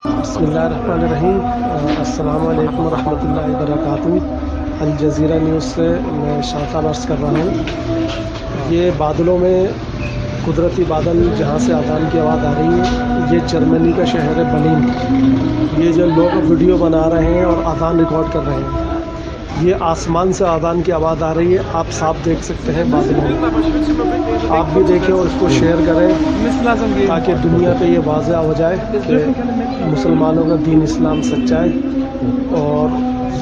بسم اللہ الرحمن الرحیم۔ السلام علیکم ورحمۃ اللہ وبرکاتہ۔ الجزیرہ نیوز سے میں شاہکار عرض کر رہا ہوں۔ یہ بادلوں میں قدرتی بادل جہاں سے اذان کی آواز آ رہی ہے، یہ جرمنی کا شہر ہے برلن۔ یہ جو لوگ ویڈیو بنا رہے ہیں اور اذان ریکارڈ کر رہے ہیں، یہ آسمان سے اذان کی آواز آ رہی ہے، آپ صاف دیکھ سکتے ہیں بادلوں میں۔ آپ بھی دیکھیں اور اس کو شیئر کریں تاکہ دنیا پہ یہ واضح ہو جائے کہ مسلمانوں کا دین اسلام سچا ہے، اور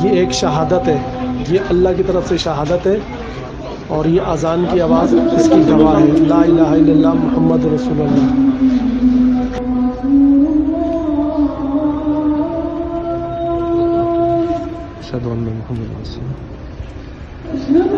یہ ایک شہادت ہے، یہ اللہ کی طرف سے شہادت ہے، اور یہ اذان کی آواز اس کی گواہ ہے۔ لا الہ الا اللہ محمد رسول اللہ۔ اشہد ان محمد رسول اللہ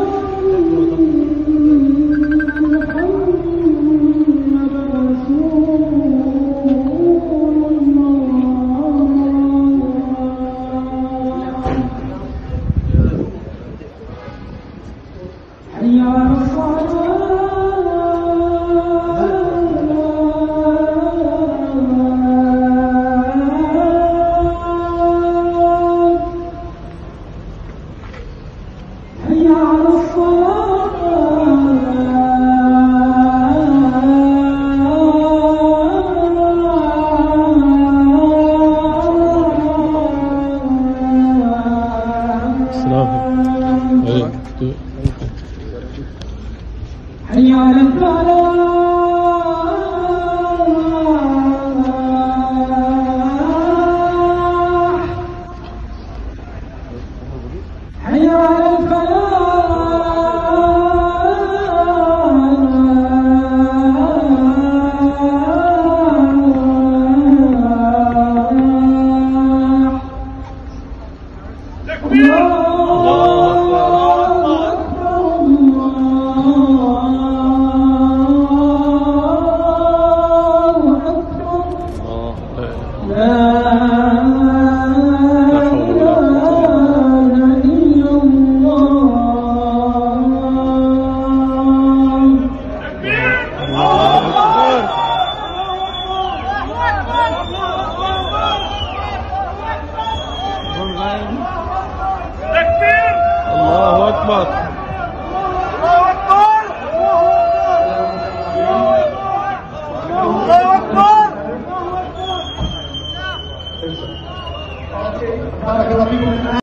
اکبر۔